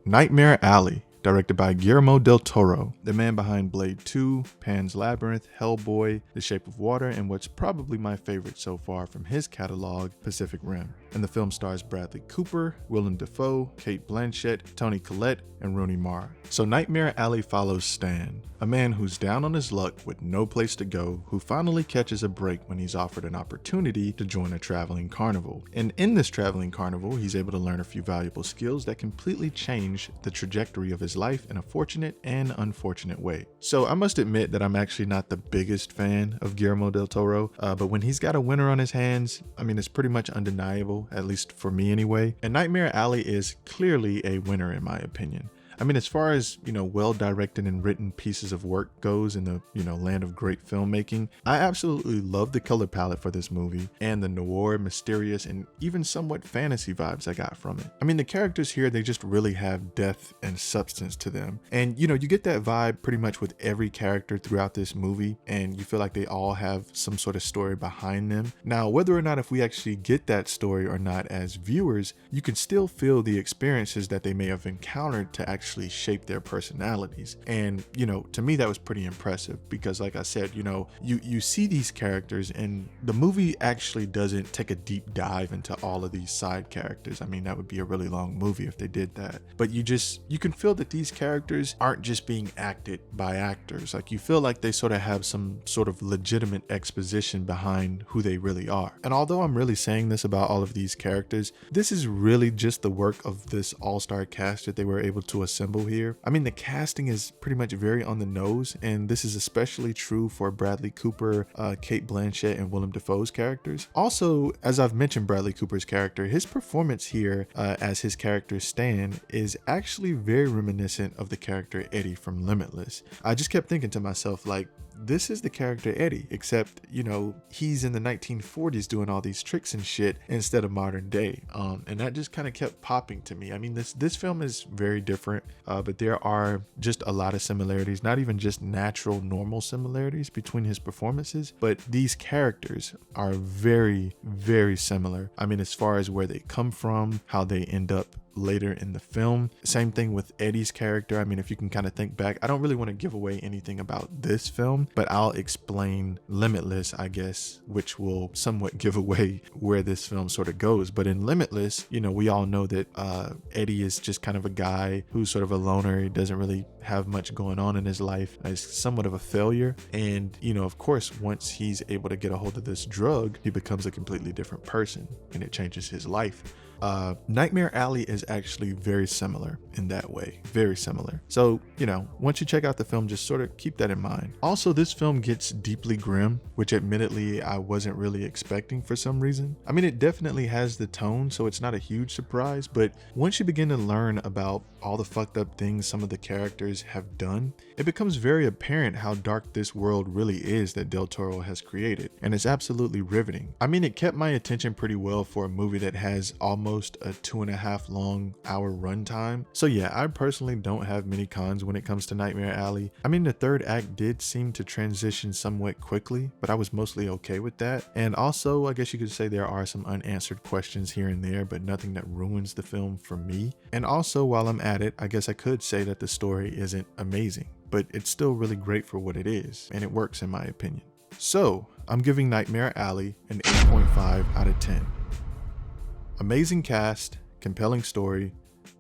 Nightmare Alley, directed by Guillermo del Toro, the man behind Blade 2, Pan's Labyrinth, Hellboy, The Shape of Water, and what's probably my favorite so far from his catalog, Pacific Rim. And the film stars Bradley Cooper, Willem Dafoe, Cate Blanchett, Toni Collette, and Rooney Mara. So Nightmare Alley follows Stan, a man who's down on his luck with no place to go, who finally catches a break when he's offered an opportunity to join a traveling carnival. And in this traveling carnival, he's able to learn a few valuable skills that completely change the trajectory of his life in a fortunate and unfortunate way. So I must admit that I'm actually not the biggest fan of Guillermo del Toro, but when he's got a winner on his hands, I mean, it's pretty much undeniable, at least for me anyway. And Nightmare Alley is clearly a winner in my opinion. I mean, as far as, well-directed and written pieces of work goes in the, land of great filmmaking, I absolutely love the color palette for this movie and the noir, mysterious, and even somewhat fantasy vibes I got from it. I mean, the characters here, they just really have depth and substance to them. And, you get that vibe pretty much with every character throughout this movie, and you feel like they all have some sort of story behind them. Now, whether or not if we actually get that story or not as viewers, you can still feel the experiences that they may have encountered to actually shape their personalities. And to me that was pretty impressive because, like I said, you see these characters and the movie actually doesn't take a deep dive into all of these side characters. I mean, that would be a really long movie if they did that, but you can feel that these characters aren't just being acted by actors. Like, you feel like they sort of have some sort of legitimate exposition behind who they really are. And although I'm really saying this about all of these characters, this is really just the work of this all-star cast that they were able to assemble here. I mean, the casting is pretty much very on the nose, and this is especially true for Bradley Cooper, Cate Blanchett, and Willem Dafoe's characters. Also, as I've mentioned Bradley Cooper's character, his performance here as his character Stan is actually very reminiscent of the character Eddie from Limitless. I just kept thinking to myself, like, this is the character Eddie, except, he's in the 1940s doing all these tricks and shit instead of modern day. And that just kind of kept popping to me. I mean, this film is very different, but there are just a lot of similarities, not even just natural, normal similarities between his performances, but these characters are very, very similar. I mean, as far as where they come from, how they end up later in the film. Same thing with Eddie's character. I mean, if you can kind of think back, I don't really want to give away anything about this film, but I'll explain Limitless, I guess, which will somewhat give away where this film sort of goes. But in Limitless, we all know that Eddie is just kind of a guy who's sort of a loner. He doesn't really have much going on in his life. He's somewhat of a failure. And, of course, once he's able to get a hold of this drug, he becomes a completely different person and it changes his life. Nightmare Alley is actually very similar in that way, very similar. So, once you check out the film, just sort of keep that in mind. Also, this film gets deeply grim, which admittedly I wasn't really expecting for some reason. I mean, it definitely has the tone, so it's not a huge surprise, but once you begin to learn about all the fucked up things some of the characters have done, it becomes very apparent how dark this world really is that Del Toro has created, and it's absolutely riveting. I mean, it kept my attention pretty well for a movie that has almost a 2.5 hour runtime. So yeah, I personally don't have many cons when it comes to Nightmare Alley. I mean, the third act did seem to transition somewhat quickly, but I was mostly okay with that. And also, I guess you could say there are some unanswered questions here and there, but nothing that ruins the film for me. And also, while I'm at it, I guess I could say that the story isn't amazing, but it's still really great for what it is, and it works in my opinion. So, I'm giving Nightmare Alley an 8.5 out of 10. Amazing cast, compelling story,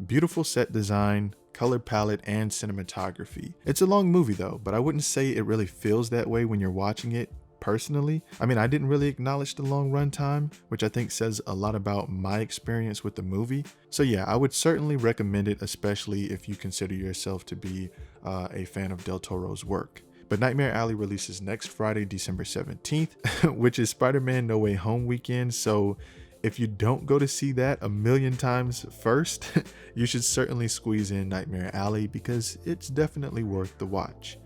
beautiful set design, color palette, and cinematography. It's a long movie though, but I wouldn't say it really feels that way when you're watching it. Personally, I mean, I didn't really acknowledge the long runtime, which I think says a lot about my experience with the movie. So yeah, I would certainly recommend it, especially if you consider yourself to be a fan of Del Toro's work. But Nightmare Alley releases next Friday, December 17th, which is Spider-Man No Way Home weekend. So if you don't go to see that a million times first, you should certainly squeeze in Nightmare Alley because it's definitely worth the watch.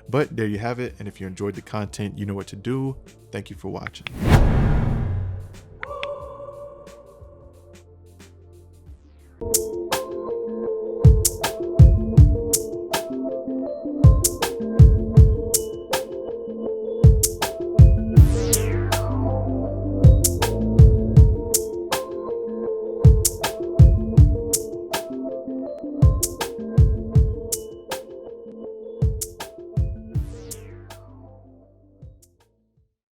But there you have it, and if you enjoyed the content, you know what to do. Thank you for watching.